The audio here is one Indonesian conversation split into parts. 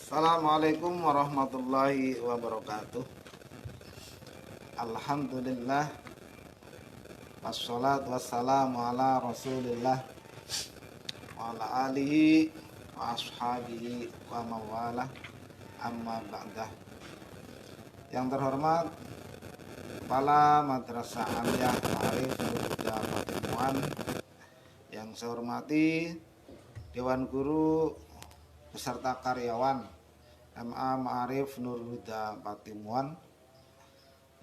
Assalamualaikum warahmatullahi wabarakatuh. Alhamdulillah, wassalatu wassalamu ala rasulillah wa ala alihi wa ashabihi wa mawalah, amma ba'dah. Yang terhormat Kepala Madrasah Aliyah Ma'arif Nurul Huda Patimuan, yang saya hormati Dewan Guru beserta karyawan MA Ma'arif Nurul Huda Patimuan,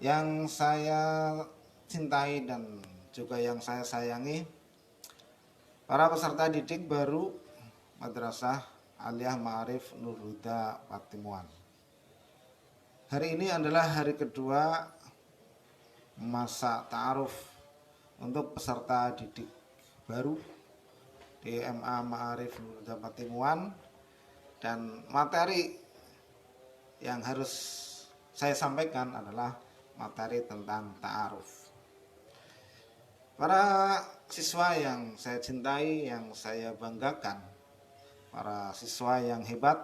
yang saya cintai dan juga yang saya sayangi, para peserta didik baru Madrasah Aliyah Ma'arif Nurul Huda Patimuan. Hari ini adalah hari kedua masa ta'aruf untuk peserta didik baru di MA Ma'arif Nurul Huda Patimuan, dan materi yang harus saya sampaikan adalah materi tentang ta'aruf. Para siswa yang saya cintai, yang saya banggakan, para siswa yang hebat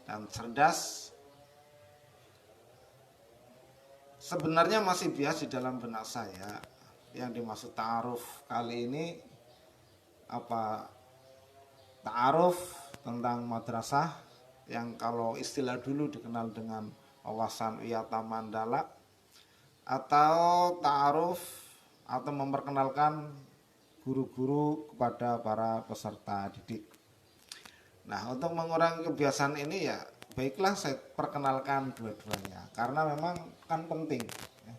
dan cerdas, sebenarnya masih bias di dalam benak saya. Yang dimaksud ta'aruf kali ini apa? Ta'aruf tentang madrasah yang kalau istilah dulu dikenal dengan wawasan wiyata mandala, atau ta'aruf atau memperkenalkan guru-guru kepada para peserta didik. Nah, untuk mengurangi kebiasaan ini ya baiklah saya perkenalkan dua-duanya, karena memang kan penting ya.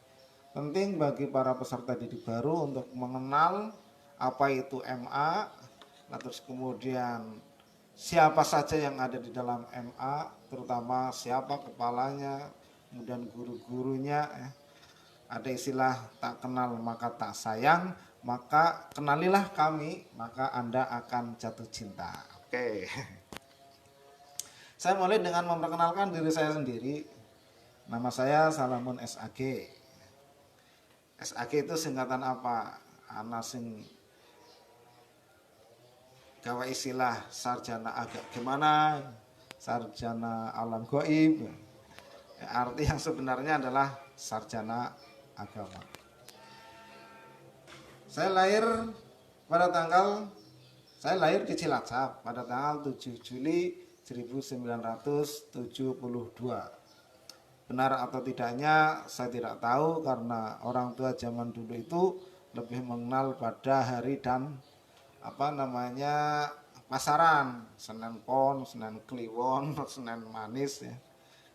Penting bagi para peserta didik baru untuk mengenal apa itu MA, terus kemudian siapa saja yang ada di dalam MA, terutama siapa kepalanya, kemudian guru-gurunya ya. Ada istilah tak kenal maka tak sayang, maka kenalilah kami, maka Anda akan jatuh cinta. Oke. Saya mulai dengan memperkenalkan diri saya sendiri. Nama saya Salamun SAG. SAG itu singkatan apa? Ana sing gawe istilah sarjana agak gimana, sarjana alam goib. Arti yang sebenarnya adalah sarjana agama. Saya lahir di Cilacap pada tanggal 7 Juli 1972. Benar atau tidaknya saya tidak tahu, karena orang tua zaman dulu itu lebih mengenal pada hari dan pasaran, Senen Pon, Senen Kliwon, Senen Manis ya.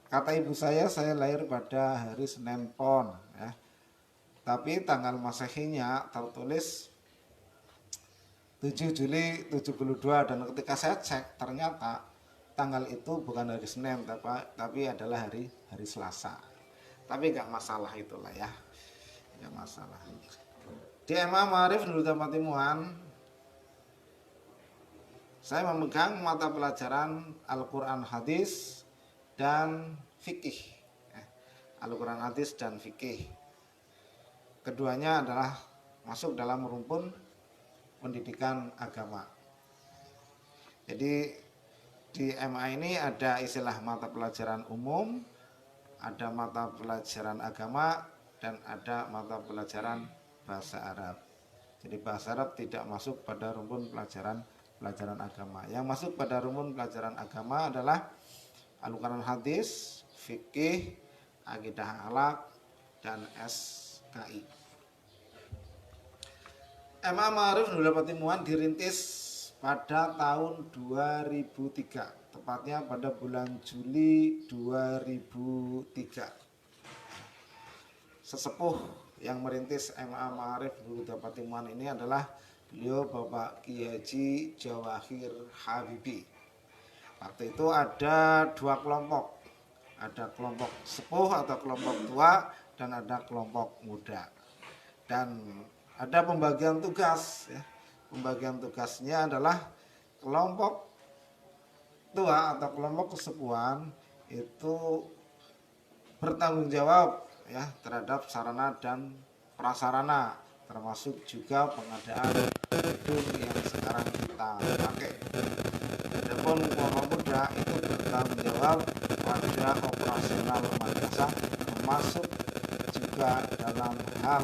Kata ibu saya lahir pada hari Senen Pon ya. Tapi tanggal Masehinya tertulis 7 Juli 72, dan ketika saya cek ternyata tanggal itu bukan hari Senin tapi adalah hari Selasa. Tapi nggak masalah itulah ya. Nggak masalah. Di MA Ma'arif Nurul Huda Patimuan saya memegang mata pelajaran Al-Quran Hadis dan Fikih. Al-Quran Hadis dan Fikih. Keduanya adalah masuk dalam rumpun pendidikan agama. Jadi di MA ini ada istilah mata pelajaran umum, ada mata pelajaran agama, dan ada mata pelajaran bahasa Arab. Jadi bahasa Arab tidak masuk pada rumpun pelajaran agama. Yang masuk pada rumpun pelajaran agama adalah Al-Quran Hadis, Fikih, Aqidah Akhlak, dan SKI. MA Ma'arif Nurul Huda Patimuan dirintis pada tahun 2003, tepatnya pada bulan Juli 2003. Sesepuh yang merintis MA Ma'arif Nurul Huda Patimuan ini adalah beliau Bapak Kiai Haji Jawahir Habibi. Waktu itu ada dua kelompok, ada kelompok sepuh atau kelompok tua, dan ada kelompok muda. Dan ada pembagian tugas ya. Pembagian tugasnya adalah kelompok tua atau kelompok kesepuhan itu bertanggung jawab ya terhadap sarana dan prasarana, termasuk juga pengadaan gedung yang sekarang kita pakai. Adapun kelompok muda negara itu bertanggung jawab pada operasional madrasah, termasuk juga dalam hal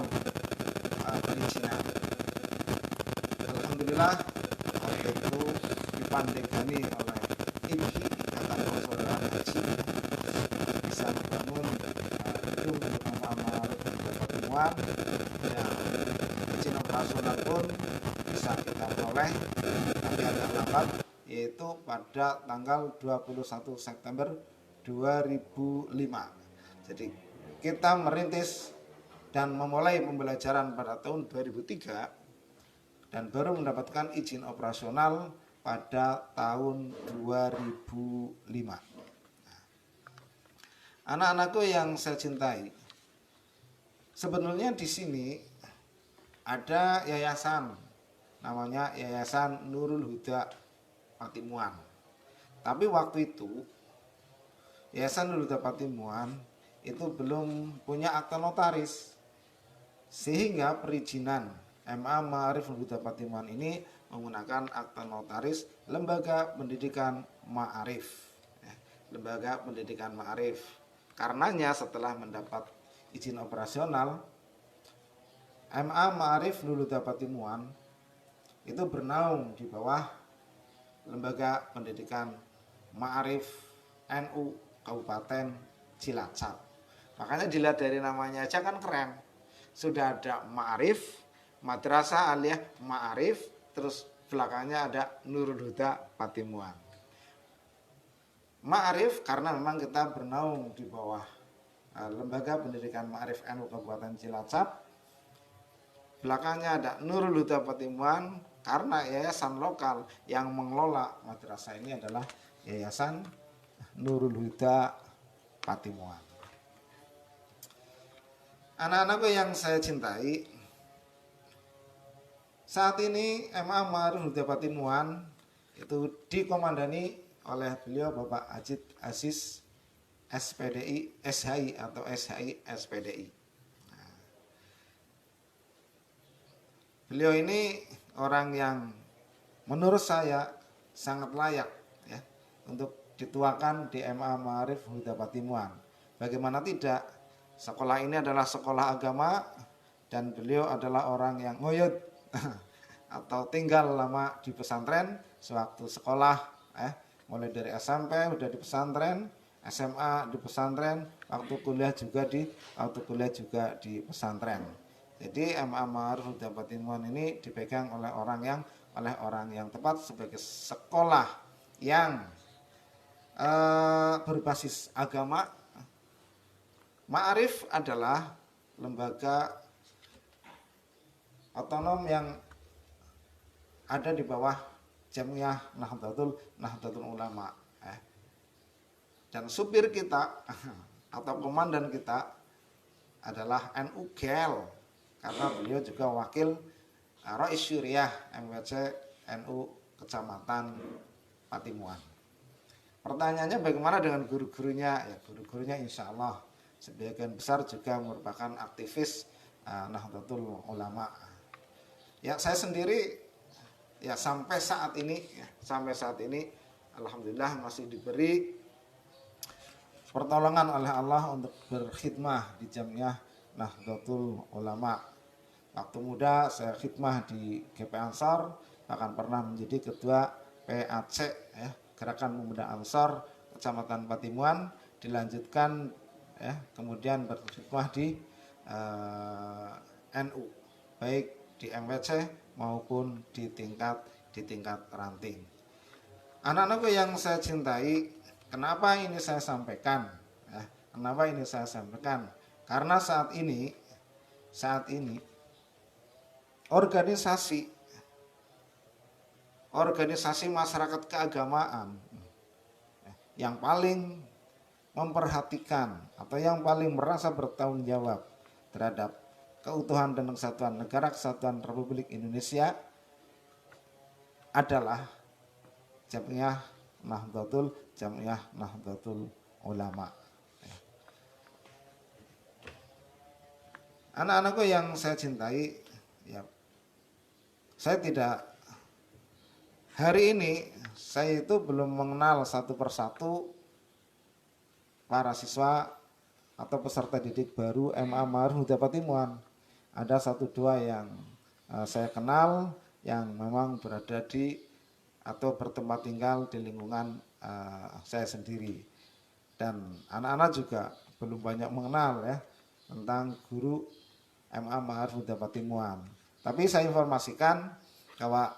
perizinan. Alhamdulillah waktu itu dipandegani oleh IPHI, Ikatan Persaudaraan Haji, bisa membangun gedung untuk amal pertemuan yang izin operasional pun bisa kita peroleh tapi agak lambat, yaitu pada tanggal 21 September 2005. Jadi kita merintis dan memulai pembelajaran pada tahun 2003 dan baru mendapatkan izin operasional pada tahun 2005. Anak-anakku yang saya cintai, sebenarnya di sini ada yayasan namanya Yayasan Nurul Huda Patimuan. Tapi waktu itu Yayasan Nurul Huda Patimuan itu belum punya akta notaris, sehingga perizinan MA Ma'arif Nurul Huda Patimuan ini menggunakan akta notaris Lembaga Pendidikan Ma'arif. Lembaga Pendidikan Ma'arif. Karenanya setelah mendapat izin operasional, MA Ma'arif Nurul Huda Patimuan itu bernaung di bawah Lembaga Pendidikan Ma'arif NU Kabupaten Cilacap. Makanya dilihat dari namanya aja kan keren. Sudah ada Ma'arif, Madrasah Aliyah Ma'arif, terus belakangnya ada Nurul Huda Patimuan. Ma'arif karena memang kita bernaung di bawah Lembaga Pendidikan Ma'arif NU Kabupaten Cilacap. Belakangnya ada Nurul Huda Patimuan karena yayasan lokal yang mengelola madrasah ini adalah Yayasan Nurul Huda Patimuan. Anak-anakku yang saya cintai, saat ini MA Ma'arif Huda Patimuan itu dikomandani oleh beliau Bapak Ajid Aziz SPDI SHI atau SHI SPDI. Beliau ini orang yang menurut saya sangat layak ya untuk dituakan di MA Ma'arif Huda Patimuan. Bagaimana tidak, sekolah ini adalah sekolah agama dan beliau adalah orang yang ngoyot atau tinggal lama di pesantren sewaktu sekolah mulai dari SMP udah di pesantren, SMA di pesantren, waktu kuliah juga di pesantren. Jadi MA Ma'arif Huda Patimuan ini dipegang oleh orang yang tepat sebagai sekolah yang berbasis agama. Ma'arif adalah lembaga otonom yang ada di bawah Jamiah Nahdlatul Ulama. Dan supir kita atau komandan kita adalah NU Gel, karena beliau juga wakil Rais Syuriah MWC NU Kecamatan Patimuan. Pertanyaannya bagaimana dengan guru-gurunya? Ya, guru-gurunya insya Allah sebagian besar juga merupakan aktivis Nahdlatul Ulama. Ya, saya sendiri ya sampai saat ini alhamdulillah masih diberi pertolongan oleh Allah untuk berkhidmah di Jamiah Nahdlatul Ulama. Waktu muda saya khidmah di GP Ansor, bahkan pernah menjadi ketua PAC Gerakan Pemuda Ansor Kecamatan Patimuan, dilanjutkan kemudian berkhidmah di NU, baik di MWC maupun di tingkat ranting. Anak-anakku yang saya cintai, kenapa ini saya sampaikan? Karena saat ini organisasi masyarakat keagamaan yang paling memperhatikan atau yang paling merasa bertanggung jawab terhadap keutuhan dan kesatuan Negara Kesatuan Republik Indonesia adalah Jamiah Nahdlatul Ulama. Anak-anakku yang saya cintai, ya, saya tidak hari ini saya itu belum mengenal satu persatu para siswa atau peserta didik baru MA Ma'arif Huda Patimuan. Ada satu dua yang saya kenal yang memang berada di atau bertempat tinggal di lingkungan saya sendiri. Dan anak-anak juga belum banyak mengenal ya tentang guru MA Ma'arif Huda Patimuan. Tapi saya informasikan bahwa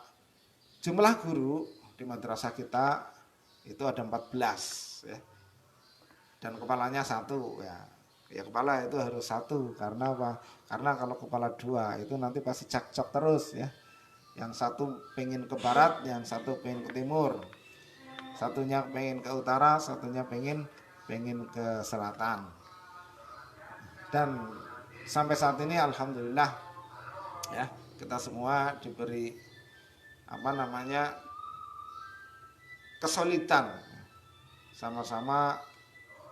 jumlah guru di madrasah kita itu ada 14 ya. Dan kepalanya satu ya. Ya kepala itu harus satu, karena apa? Karena kalau kepala dua itu nanti pasti cakcok terus ya. Yang satu pengen ke barat, yang satu pengen ke timur. Satunya pengen ke utara, satunya pengen ke selatan. Dan sampai saat ini alhamdulillah ya, kita semua diberi kesulitan, sama-sama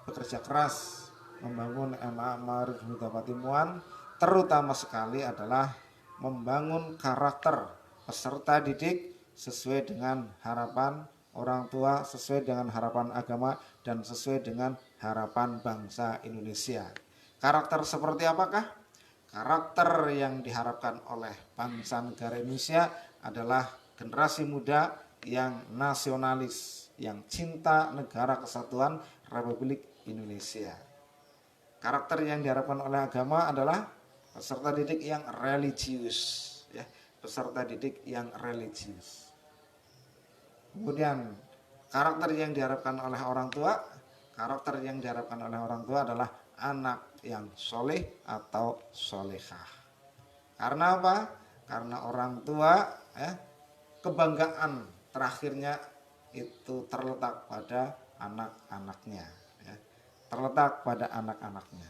bekerja keras membangun MA Ma'arif Huda Patimuan, terutama sekali adalah membangun karakter peserta didik sesuai dengan harapan orang tua, sesuai dengan harapan agama, dan sesuai dengan harapan bangsa Indonesia. Karakter seperti apakah? Karakter yang diharapkan oleh bangsa negara Indonesia adalah generasi muda yang nasionalis, yang cinta negara kesatuan Republik Indonesia. Karakter yang diharapkan oleh agama adalah peserta didik yang religius, ya, peserta didik yang religius. Kemudian karakter yang diharapkan oleh orang tua, adalah anak yang soleh atau solehah. Karena apa? Karena orang tua ya, kebanggaan terakhirnya itu terletak pada anak-anaknya ya. Terletak pada anak-anaknya.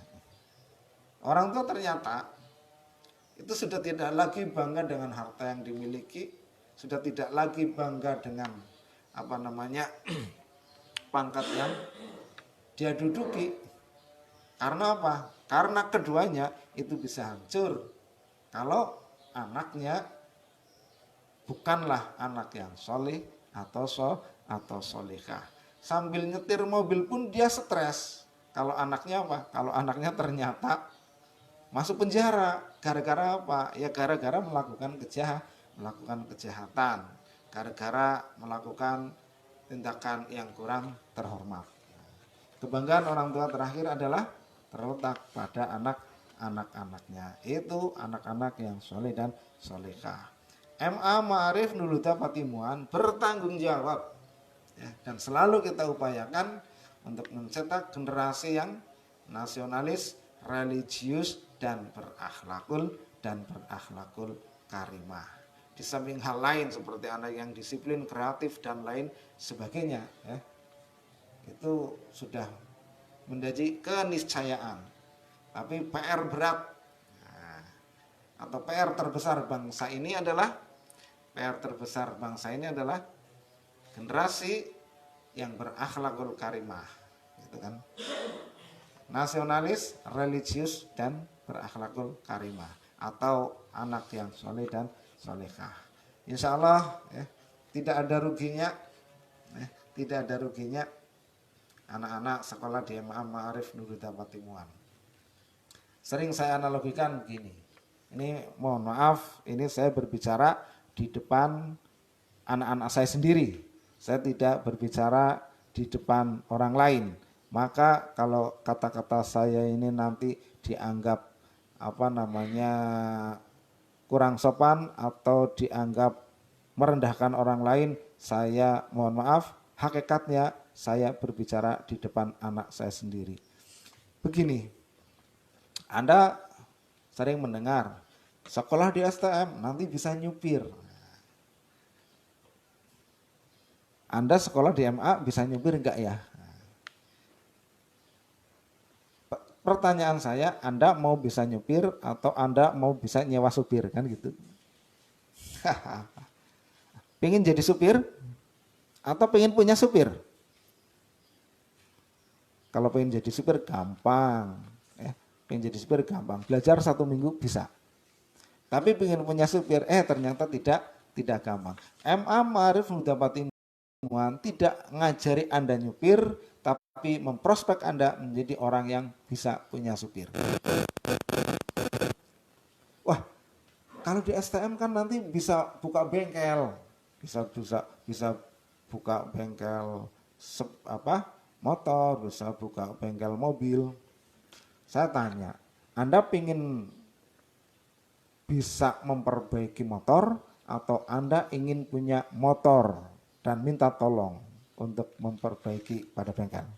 Orang tua ternyata itu sudah tidak lagi bangga dengan harta yang dimiliki, sudah tidak lagi bangga dengan pangkat yang dia duduki. Karena apa? Karena keduanya itu bisa hancur kalau anaknya bukanlah anak yang soleh atau solehah. Sambil nyetir mobil pun dia stres. Kalau anaknya apa? Kalau anaknya ternyata masuk penjara. Gara-gara apa? Ya gara-gara melakukan kejahatan. Gara-gara melakukan tindakan yang kurang terhormat. Kebanggaan orang tua terakhir adalah terletak pada anak-anaknya. Itu anak-anak yang soleh dan solehah. MA Ma'arif Nurul Huda Patimuan bertanggung jawab ya, dan selalu kita upayakan untuk mencetak generasi yang nasionalis, religius, dan berakhlakul karimah. Di samping hal lain seperti anak yang disiplin, kreatif, dan lain sebagainya ya, itu sudah menjadi keniscayaan. Tapi PR berat atau PR terbesar bangsa ini adalah generasi yang berakhlakul karimah, gitu kan? Nasionalis, religius, dan berakhlakul karimah, atau anak yang soleh dan solehah. Insya Allah ya, tidak ada ruginya anak-anak sekolah di MA Ma'arif Nurul Huda Patimuan. Sering saya analogikan begini. Ini mohon maaf, ini saya berbicara di depan anak-anak saya sendiri. Saya tidak berbicara di depan orang lain. Maka kalau kata-kata saya ini nanti dianggap kurang sopan atau dianggap merendahkan orang lain, saya mohon maaf, hakikatnya saya berbicara di depan anak saya sendiri. Begini, Anda sering mendengar sekolah di STM nanti bisa nyupir. Anda sekolah di MA bisa nyupir enggak ya? Pertanyaan saya, Anda mau bisa nyupir atau Anda mau bisa nyewa supir, kan gitu? Pengen jadi supir atau pengen punya supir? Kalau pengen jadi supir gampang, ya. Pengen jadi supir gampang, belajar 1 minggu bisa. Tapi pengen punya supir, ternyata tidak gampang. MA Ma'arif Huda Patimuan tidak ngajari Anda nyupir, tapi memprospek Anda menjadi orang yang bisa punya supir. Wah, kalau di STM kan nanti bisa buka bengkel, bisa buka bengkel motor, bisa buka bengkel mobil. Saya tanya, Anda ingin bisa memperbaiki motor atau Anda ingin punya motor dan minta tolong untuk memperbaiki pada bengkel?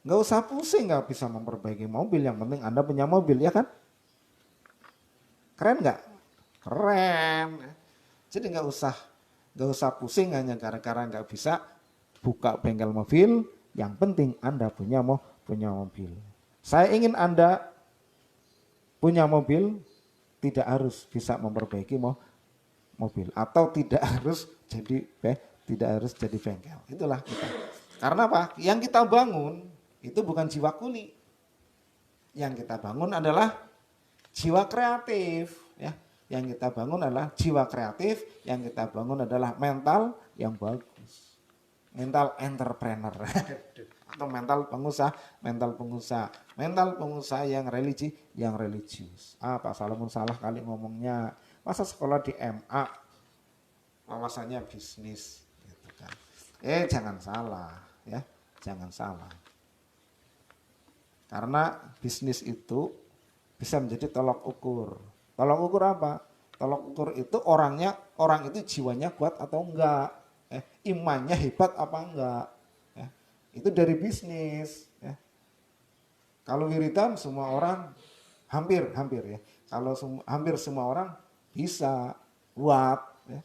Nggak usah pusing, nggak bisa memperbaiki mobil, yang penting Anda punya mobil, ya kan? Keren nggak? Keren. Jadi nggak usah pusing hanya gara-gara nggak bisa buka bengkel mobil. Yang penting Anda punya mobil. Saya ingin Anda punya mobil, tidak harus bisa memperbaiki mobil atau tidak harus jadi bengkel. Itulah kita. Karena apa? Yang kita bangun itu bukan jiwa kuli. Yang kita bangun adalah jiwa kreatif, ya. Yang kita bangun adalah jiwa kreatif, yang kita bangun adalah mental yang bagus. Mental entrepreneur atau mental pengusaha yang religius. Pak Salamun salah kali ngomongnya. Masa sekolah di MA wawasannya bisnis gitu kan. Jangan salah, ya. Jangan salah. Karena bisnis itu bisa menjadi tolak ukur. Tolak ukur apa? Tolak ukur itu orang itu jiwanya kuat atau enggak, imannya hebat apa enggak, ya. Itu dari bisnis, ya. Kalau wiridan semua orang hampir ya. Kalau hampir semua orang bisa buat, ya.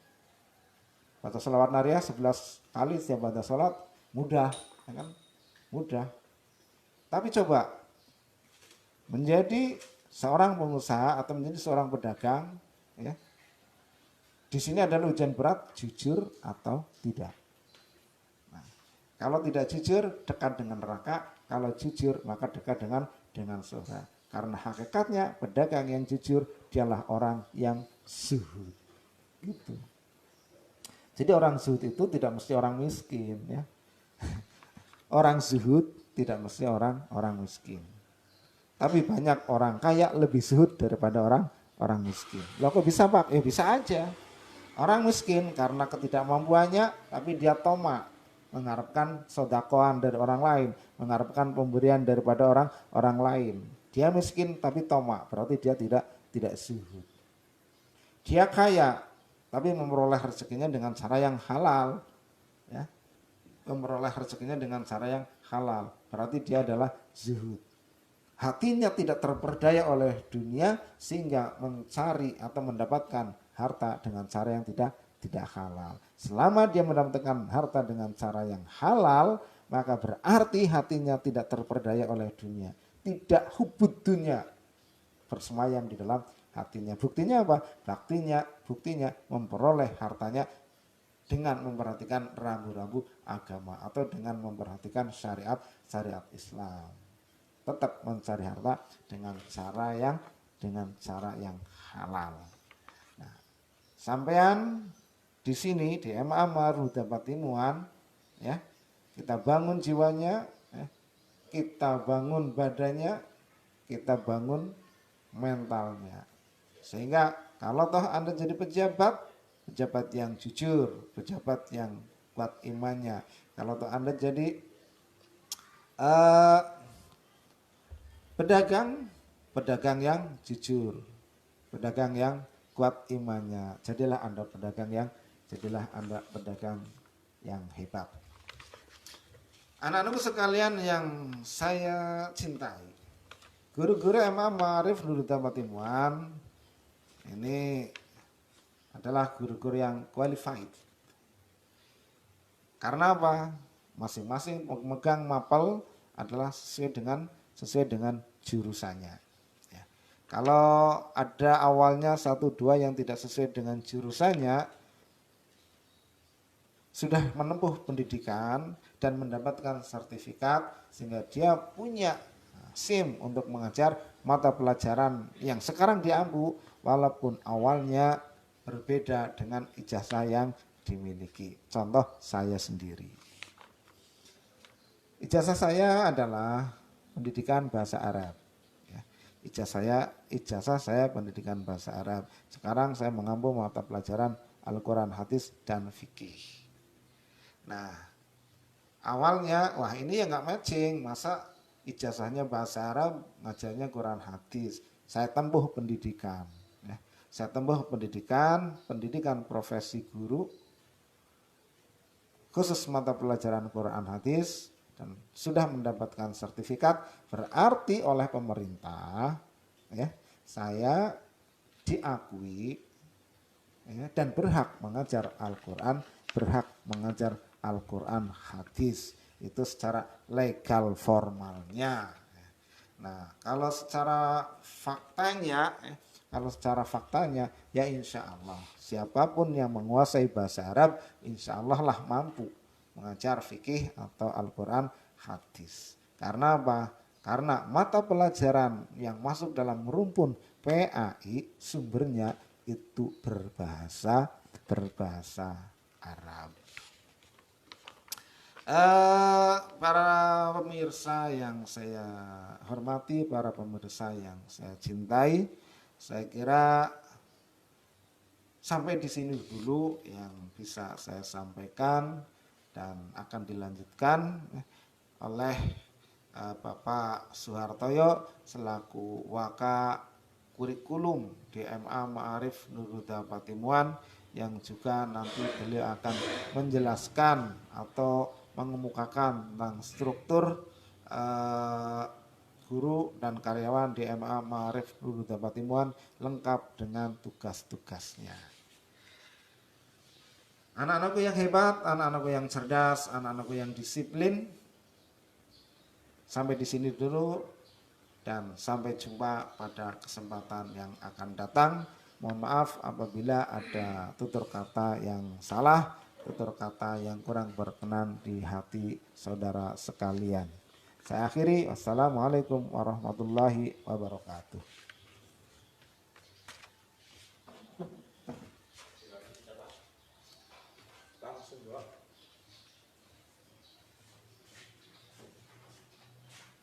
Baca sholawat nariyah 11 kali setiap baca sholat mudah, ya kan? Mudah. Tapi coba menjadi seorang pengusaha atau menjadi seorang pedagang, ya. Di sini adalah ujian berat, jujur atau tidak. Nah, kalau tidak jujur dekat dengan neraka, kalau jujur maka dekat dengan surga. Karena hakikatnya pedagang yang jujur dialah orang yang zuhud. Gitu. Jadi orang zuhud itu tidak mesti orang miskin, ya. Orang zuhud tidak mesti orang miskin. Tapi banyak orang kaya lebih zuhud daripada orang miskin. Loh kok bisa, Pak? Bisa aja. Orang miskin karena ketidakmampuannya, tapi dia tomak, mengharapkan sodakoan dari orang lain, mengharapkan pemberian daripada orang lain. Dia miskin tapi tomak, berarti dia tidak zuhud. Dia kaya, tapi memperoleh rezekinya dengan cara yang halal, ya. Memperoleh rezekinya dengan cara yang halal, berarti dia adalah zuhud. Hatinya tidak terperdaya oleh dunia sehingga mencari atau mendapatkan harta dengan cara yang tidak halal. Selama dia mendapatkan harta dengan cara yang halal, maka berarti hatinya tidak terperdaya oleh dunia. Tidak hubud dunia bersemayam di dalam hatinya. Buktinya apa? Buktinya memperoleh hartanya dengan memperhatikan rambu-rambu agama atau dengan memperhatikan syariat Islam. Tetap mencari harta dengan cara yang halal. Nah, sampean di sini di MA Ma'arif Huda Patimuan, ya, kita bangun jiwanya, ya, kita bangun badannya, kita bangun mentalnya. Sehingga kalau toh Anda jadi pejabat yang jujur, pejabat yang kuat imannya. Kalau toh Anda jadi pedagang yang jujur, pedagang yang kuat imannya. Jadilah Anda pedagang yang hebat. Anak-anakku sekalian yang saya cintai, guru-guru MA Ma'arif Huda Patimuan ini adalah guru-guru yang qualified. Karena apa? Masing-masing pemegang mapel adalah sesuai dengan jurusannya, ya. Kalau ada awalnya 1-2 yang tidak sesuai dengan jurusannya, sudah menempuh pendidikan dan mendapatkan sertifikat sehingga dia punya SIM untuk mengajar mata pelajaran yang sekarang diampu, walaupun awalnya berbeda dengan ijazah yang dimiliki. Contoh saya sendiri. Ijazah saya adalah pendidikan bahasa Arab. Ya, ijazah saya pendidikan bahasa Arab. Sekarang saya mengampu mata pelajaran Al-Quran, hadis, dan fikih. Nah, awalnya, wah ini ya nggak matching. Masa ijazahnya bahasa Arab, ngajarnya Quran, hadis. Saya tempuh pendidikan. Ya, saya tempuh pendidikan profesi guru, khusus mata pelajaran Quran, hadis, dan sudah mendapatkan sertifikat. Berarti oleh pemerintah, ya, saya diakui, ya, dan berhak mengajar Al-Quran, berhak mengajar Al-Quran hadis, itu secara legal formalnya. Nah, kalau secara faktanya, ya insya Allah siapapun yang menguasai bahasa Arab, insya Allah lah mampu mengajar fikih atau Al-Quran hadis. Karena apa? Karena mata pelajaran yang masuk dalam rumpun PAI sumbernya itu berbahasa Arab. Para pemirsa yang saya hormati, para pemirsa yang saya cintai, saya kira sampai di sini dulu yang bisa saya sampaikan, dan akan dilanjutkan oleh Bapak Suhartoyo selaku Waka Kurikulum DMA Ma'arif Nurul Huda Patimuan, yang juga nanti beliau akan menjelaskan atau mengemukakan tentang struktur guru dan karyawan DMA Ma'arif Nurul Huda Patimuan lengkap dengan tugas-tugasnya. Anak-anakku yang hebat, anak-anakku yang cerdas, anak-anakku yang disiplin, sampai di sini dulu dan sampai jumpa pada kesempatan yang akan datang. Mohon maaf apabila ada tutur kata yang salah, tutur kata yang kurang berkenan di hati saudara sekalian. Saya akhiri, wassalamualaikum warahmatullahi wabarakatuh.